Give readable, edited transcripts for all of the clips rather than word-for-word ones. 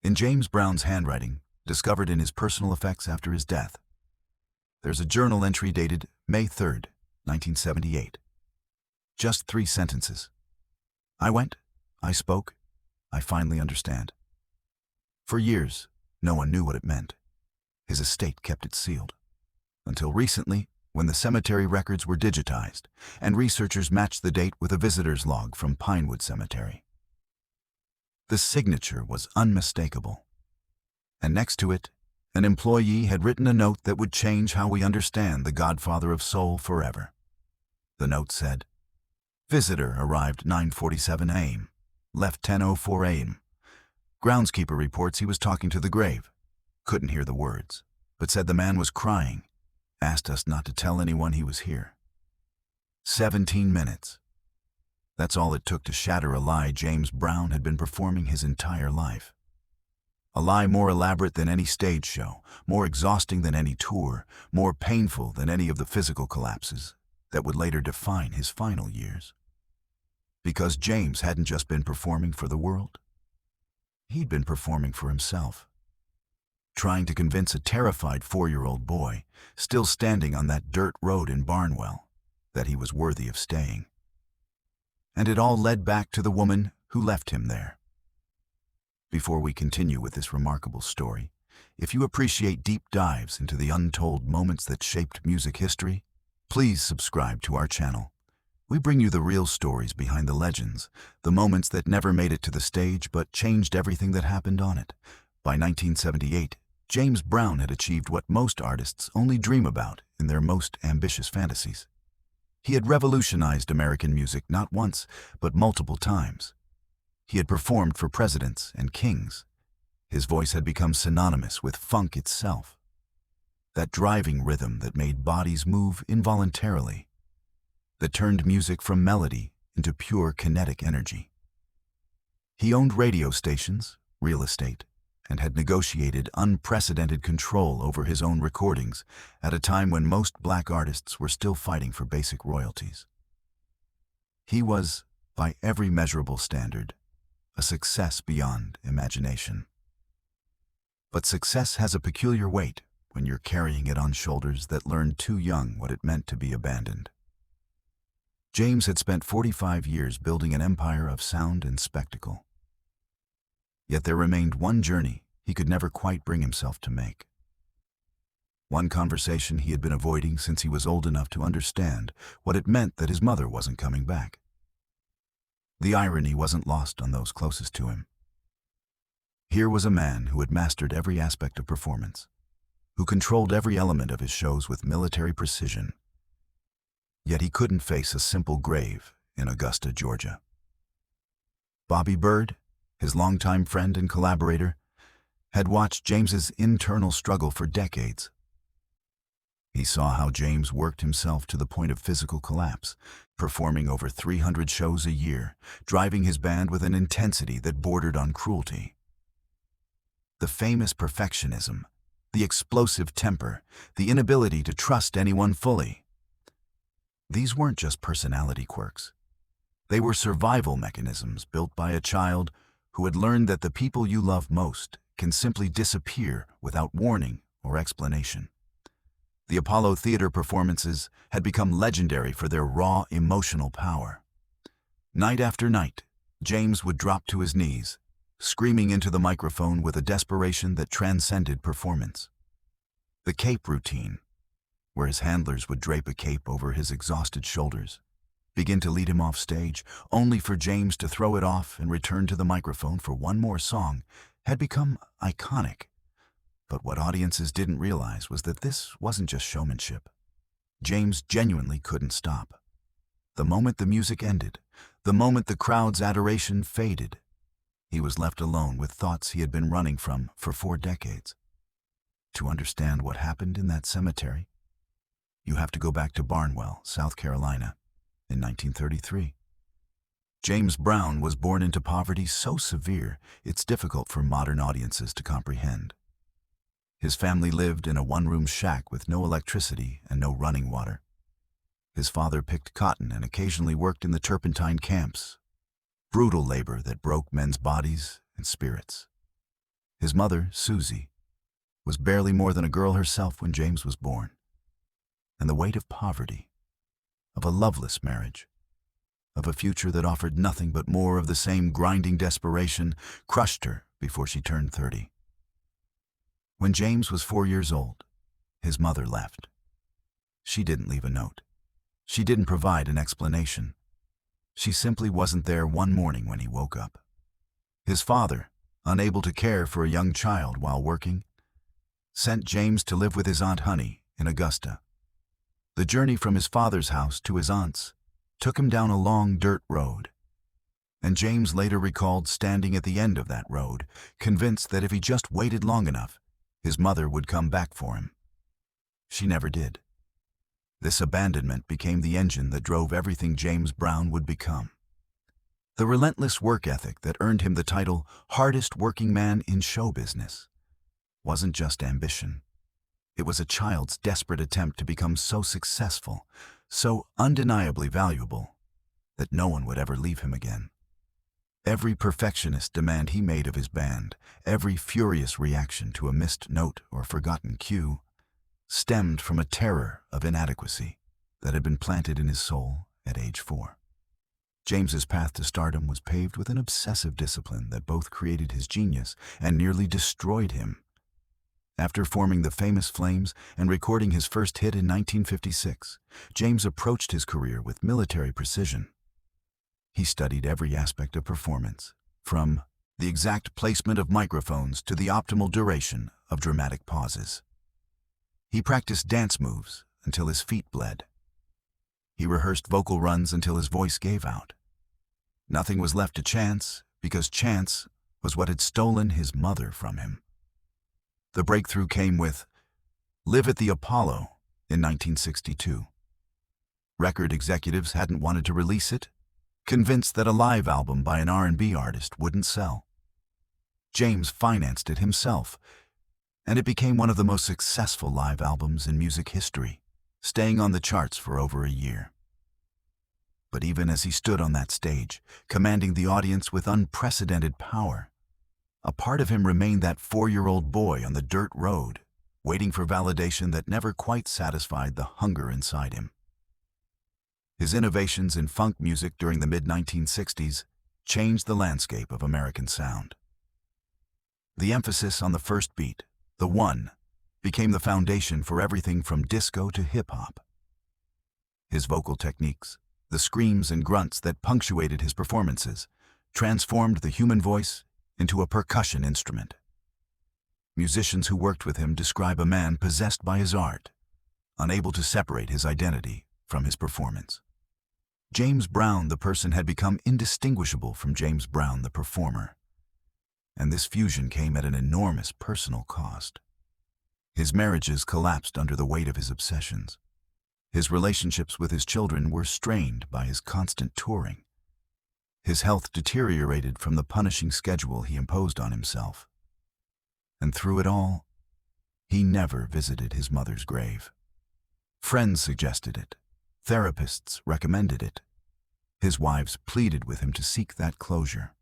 in James Brown's handwriting, discovered in his personal effects after his death. There's a journal entry dated May 3rd, 1978. Just 3 sentences. I went, I spoke, I finally understand. For years, no one knew what it meant. His estate kept it sealed. Until recently, when the cemetery records were digitized, and researchers matched the date with a visitor's log from Pinewood Cemetery. The signature was unmistakable. And next to it, an employee had written a note that would change how we understand the Godfather of Soul forever. The note said, "Visitor arrived 9:47 a.m., left 10:04 a.m. Groundskeeper reports he was talking to the grave. Couldn't hear the words, but said the man was crying. Asked us not to tell anyone he was here." 17 minutes. That's all it took to shatter a lie James Brown had been performing his entire life. A lie more elaborate than any stage show, more exhausting than any tour, more painful than any of the physical collapses that would later define his final years. Because James hadn't just been performing for the world. He'd been performing for himself. Trying to convince a terrified 4-year-old boy, still standing on that dirt road in Barnwell, that he was worthy of staying. And it all led back to the woman who left him there. Before we continue with this remarkable story, if you appreciate deep dives into the untold moments that shaped music history, please subscribe to our channel. We bring you the real stories behind the legends, the moments that never made it to the stage but changed everything that happened on it. By 1978, James Brown had achieved what most artists only dream about in their most ambitious fantasies. He had revolutionized American music not once, but multiple times. He had performed for presidents and kings. His voice had become synonymous with funk itself. That driving rhythm that made bodies move involuntarily, that turned music from melody into pure kinetic energy. He owned radio stations, real estate, and had negotiated unprecedented control over his own recordings at a time when most black artists were still fighting for basic royalties. He was, by every measurable standard, a success beyond imagination. But success has a peculiar weight when you're carrying it on shoulders that learned too young what it meant to be abandoned. James had spent 45 years building an empire of sound and spectacle. Yet there remained one journey he could never quite bring himself to make. One conversation he had been avoiding since he was old enough to understand what it meant that his mother wasn't coming back. The irony wasn't lost on those closest to him. Here was a man who had mastered every aspect of performance, who controlled every element of his shows with military precision. Yet he couldn't face a simple grave in Augusta, Georgia. Bobby Bird, his longtime friend and collaborator, had watched James's internal struggle for decades. He saw how James worked himself to the point of physical collapse, performing over 300 shows a year, driving his band with an intensity that bordered on cruelty. The famous perfectionism, the explosive temper, the inability to trust anyone fully. These weren't just personality quirks. They were survival mechanisms built by a child who had learned that the people you love most can simply disappear without warning or explanation. The Apollo Theater performances had become legendary for their raw emotional power. Night after night, James would drop to his knees, screaming into the microphone with a desperation that transcended performance. The cape routine, where his handlers would drape a cape over his exhausted shoulders, begin to lead him off stage, only for James to throw it off and return to the microphone for one more song, had become iconic. But what audiences didn't realize was that this wasn't just showmanship. James genuinely couldn't stop. The moment the music ended, the moment the crowd's adoration faded, he was left alone with thoughts he had been running from for 4 decades. To understand what happened in that cemetery, you have to go back to Barnwell, South Carolina, in 1933. James Brown was born into poverty so severe it's difficult for modern audiences to comprehend. His family lived in a one-room shack with no electricity and no running water. His father picked cotton and occasionally worked in the turpentine camps, brutal labor that broke men's bodies and spirits. His mother, Susie, was barely more than a girl herself when James was born, and the weight of poverty, of a loveless marriage, of a future that offered nothing but more of the same grinding desperation, crushed her before she turned 30. When James was 4 years old, his mother left. She didn't leave a note. She didn't provide an explanation. She simply wasn't there one morning when he woke up. His father, unable to care for a young child while working, sent James to live with his Aunt Honey in Augusta. The journey from his father's house to his aunt's took him down a long dirt road, and James later recalled standing at the end of that road, convinced that if he just waited long enough, his mother would come back for him. She never did. This abandonment became the engine that drove everything James Brown would become. The relentless work ethic that earned him the title hardest working man in show business wasn't just ambition. It was a child's desperate attempt to become so successful, so undeniably valuable, that no one would ever leave him again. Every perfectionist demand he made of his band, every furious reaction to a missed note or forgotten cue, stemmed from a terror of inadequacy that had been planted in his soul at age 4. James's path to stardom was paved with an obsessive discipline that both created his genius and nearly destroyed him. After forming the famous Flames and recording his first hit in 1956, James approached his career with military precision. He studied every aspect of performance, from the exact placement of microphones to the optimal duration of dramatic pauses. He practiced dance moves until his feet bled. He rehearsed vocal runs until his voice gave out. Nothing was left to chance, because chance was what had stolen his mother from him. The breakthrough came with Live at the Apollo in 1962. Record executives hadn't wanted to release it, convinced that a live album by an R&B artist wouldn't sell. James financed it himself, and it became one of the most successful live albums in music history, staying on the charts for over a year. But even as he stood on that stage, commanding the audience with unprecedented power, a part of him remained that 4-year-old boy on the dirt road, waiting for validation that never quite satisfied the hunger inside him. His innovations in funk music during the mid-1960s changed the landscape of American sound. The emphasis on the first beat, the one, became the foundation for everything from disco to hip-hop. His vocal techniques, the screams and grunts that punctuated his performances, transformed the human voice into a percussion instrument. Musicians who worked with him describe a man possessed by his art, unable to separate his identity from his performance. James Brown, the person, had become indistinguishable from James Brown, the performer. And this fusion came at an enormous personal cost. His marriages collapsed under the weight of his obsessions. His relationships with his children were strained by his constant touring. His health deteriorated from the punishing schedule he imposed on himself. And through it all, he never visited his mother's grave. Friends suggested it. Therapists recommended it. His wives pleaded with him to seek that closure.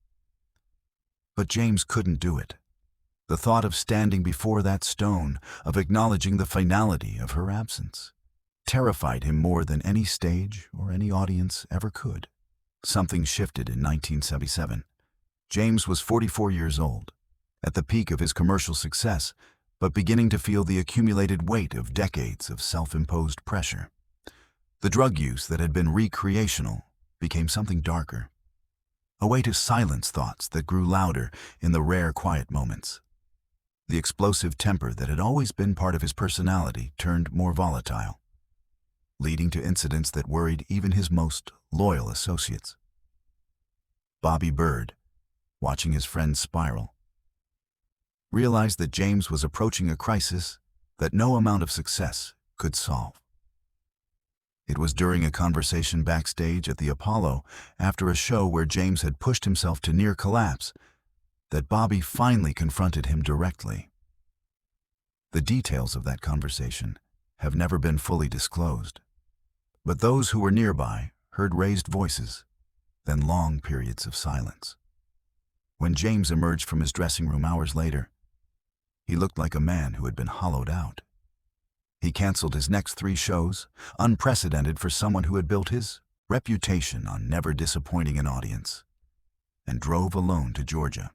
But James couldn't do it. The thought of standing before that stone, of acknowledging the finality of her absence, terrified him more than any stage or any audience ever could. Something shifted in 1977. James was 44 years old, at the peak of his commercial success, but beginning to feel the accumulated weight of decades of self-imposed pressure. The drug use that had been recreational became something darker, a way to silence thoughts that grew louder in the rare quiet moments. The explosive temper that had always been part of his personality turned more volatile, leading to incidents that worried even his most loyal associates. Bobby Bird, watching his friends spiral, realized that James was approaching a crisis that no amount of success could solve. It was during a conversation backstage at the Apollo, after a show where James had pushed himself to near collapse, that Bobby finally confronted him directly. The details of that conversation have never been fully disclosed, but those who were nearby heard raised voices, then long periods of silence. When James emerged from his dressing room hours later, He looked like a man who had been hollowed out. He canceled his next 3 shows, unprecedented for someone who had built his reputation on never disappointing an audience, and drove alone to Georgia.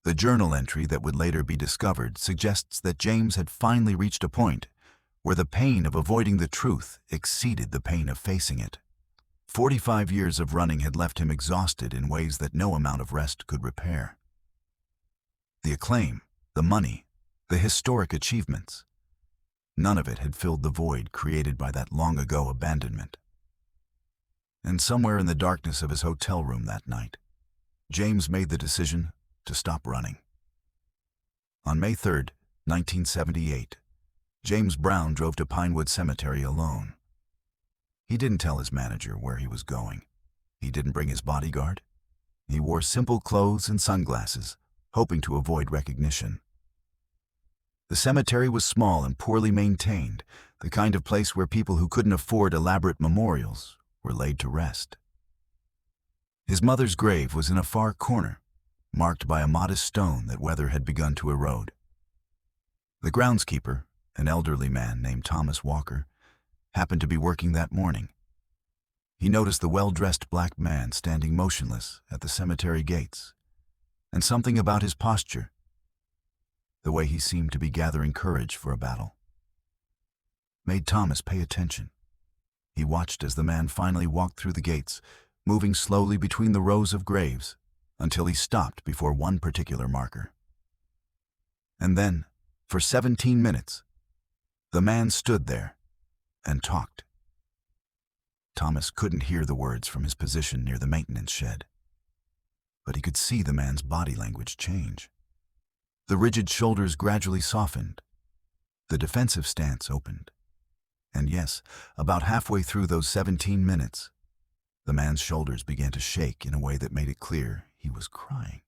The journal entry that would later be discovered suggests that James had finally reached a point where the pain of avoiding the truth exceeded the pain of facing it. 45 years of running had left him exhausted in ways that no amount of rest could repair. The acclaim, the money, the historic achievements, none of it had filled the void created by that long-ago abandonment. And somewhere in the darkness of his hotel room that night, James made the decision to stop running. On May 3, 1978, James Brown drove to Pinewood Cemetery alone. He didn't tell his manager where he was going. He didn't bring his bodyguard. He wore simple clothes and sunglasses, hoping to avoid recognition. The cemetery was small and poorly maintained, the kind of place where people who couldn't afford elaborate memorials were laid to rest. His mother's grave was in a far corner, marked by a modest stone that weather had begun to erode. The groundskeeper, an elderly man named Thomas Walker, happened to be working that morning. He noticed the well-dressed black man standing motionless at the cemetery gates, and something about his posture, the way he seemed to be gathering courage for a battle, made Thomas pay attention. He watched as the man finally walked through the gates, moving slowly between the rows of graves until he stopped before one particular marker. And then, for 17 minutes, the man stood there and talked. Thomas couldn't hear the words from his position near the maintenance shed, but he could see the man's body language change. The rigid shoulders gradually softened. The defensive stance opened. And yes, about halfway through those 17 minutes, the man's shoulders began to shake in a way that made it clear he was crying.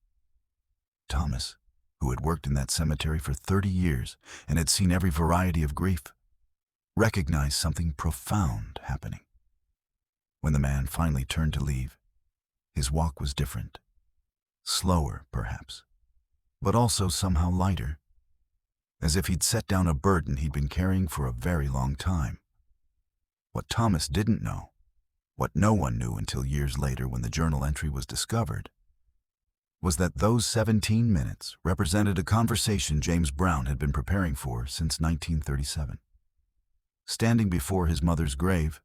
Thomas, who had worked in that cemetery for 30 years and had seen every variety of grief, recognized something profound happening. When the man finally turned to leave, his walk was different. Slower, perhaps, but also somehow lighter, as if he'd set down a burden he'd been carrying for a very long time. What Thomas didn't know, what no one knew until years later when the journal entry was discovered, was that those 17 minutes represented a conversation James Brown had been preparing for since 1937. Standing before his mother's grave,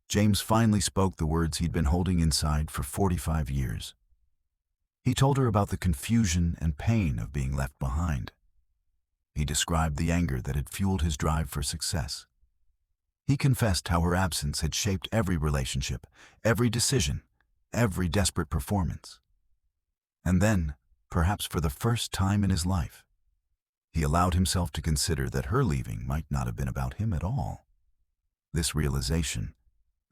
James finally spoke the words he'd been holding inside for 45 years. He told her about the confusion and pain of being left behind. He described the anger that had fueled his drive for success. He confessed how her absence had shaped every relationship, every decision, every desperate performance. And then, perhaps for the first time in his life, he allowed himself to consider that her leaving might not have been about him at all. This realization,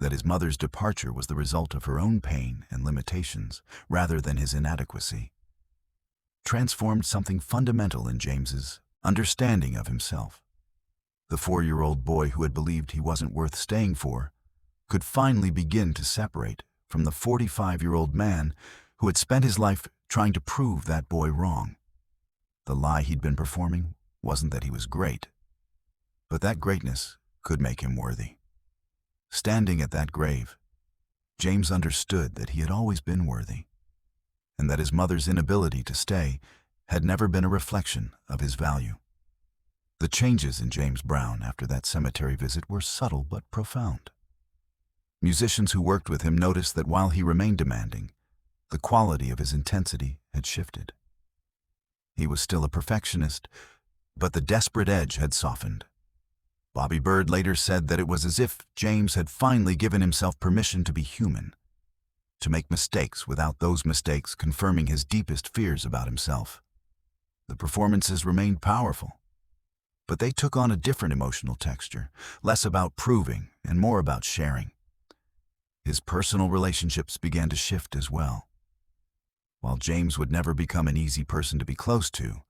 that his mother's departure was the result of her own pain and limitations rather than his inadequacy, transformed something fundamental in James's understanding of himself. The 4-year-old boy who had believed he wasn't worth staying for could finally begin to separate from the 45-year-old man who had spent his life trying to prove that boy wrong. The lie he'd been performing wasn't that he was great, but that greatness could make him worthy. Standing at that grave, James understood that he had always been worthy, and that his mother's inability to stay had never been a reflection of his value. The changes in James Brown after that cemetery visit were subtle but profound. Musicians who worked with him noticed that while he remained demanding, the quality of his intensity had shifted. He was still a perfectionist, but the desperate edge had softened. Bobby Bird later said that it was as if James had finally given himself permission to be human, to make mistakes without those mistakes confirming his deepest fears about himself. The performances remained powerful, but they took on a different emotional texture, less about proving and more about sharing. His personal relationships began to shift as well. While James would never become an easy person to be close to,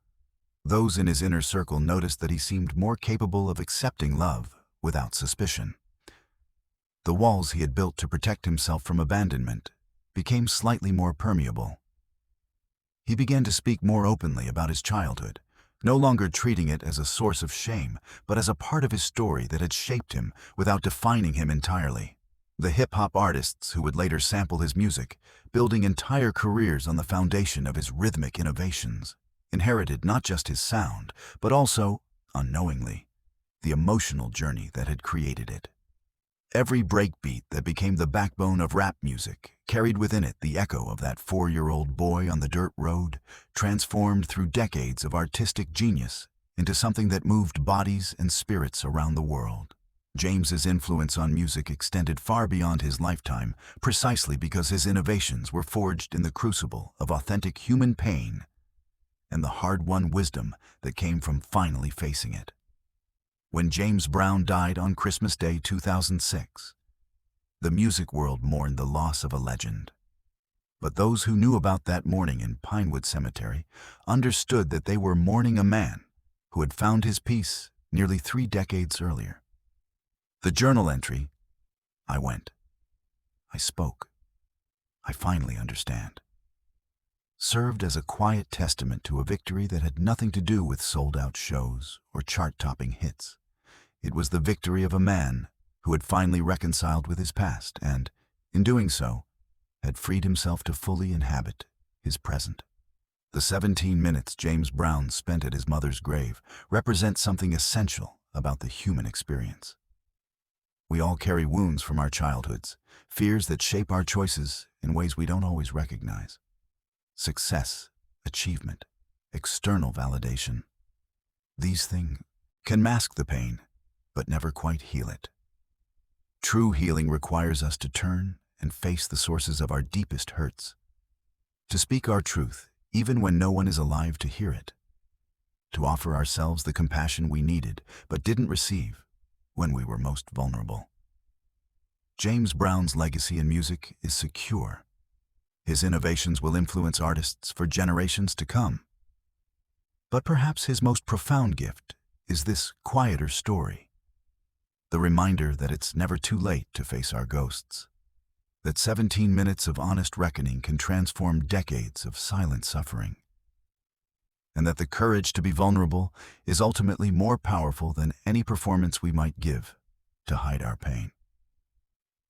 those in his inner circle noticed that he seemed more capable of accepting love without suspicion. The walls he had built to protect himself from abandonment became slightly more permeable. He began to speak more openly about his childhood, no longer treating it as a source of shame, but as a part of his story that had shaped him without defining him entirely. The hip-hop artists who would later sample his music, building entire careers on the foundation of his rhythmic innovations, inherited not just his sound, but also, unknowingly, the emotional journey that had created it. Every breakbeat that became the backbone of rap music carried within it the echo of that 4-year-old boy on the dirt road, transformed through decades of artistic genius into something that moved bodies and spirits around the world. James's influence on music extended far beyond his lifetime, precisely because his innovations were forged in the crucible of authentic human pain and the hard-won wisdom that came from finally facing it. When James Brown died on Christmas Day 2006, the music world mourned the loss of a legend. But those who knew about that morning in Pinewood Cemetery understood that they were mourning a man who had found his peace nearly 3 decades earlier. The journal entry, "I went. I spoke. I finally understand," served as a quiet testament to a victory that had nothing to do with sold-out shows or chart-topping hits. It was the victory of a man who had finally reconciled with his past and, in doing so, had freed himself to fully inhabit his present. The 17 minutes James Brown spent at his mother's grave represent something essential about the human experience. We all carry wounds from our childhoods, fears that shape our choices in ways we don't always recognize. Success, achievement, external validation. These things can mask the pain, but never quite heal it. True healing requires us to turn and face the sources of our deepest hurts, to speak our truth even when no one is alive to hear it, to offer ourselves the compassion we needed but didn't receive when we were most vulnerable. James Brown's legacy in music is secure. His innovations will influence artists for generations to come. But perhaps his most profound gift is this quieter story, the reminder that it's never too late to face our ghosts, that 17 minutes of honest reckoning can transform decades of silent suffering, and that the courage to be vulnerable is ultimately more powerful than any performance we might give to hide our pain.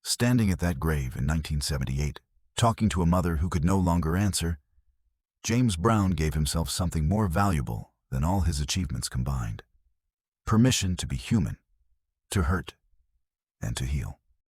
Standing at that grave in 1978, talking to a mother who could no longer answer, James Brown gave himself something more valuable than all his achievements combined: permission to be human, to hurt, and to heal.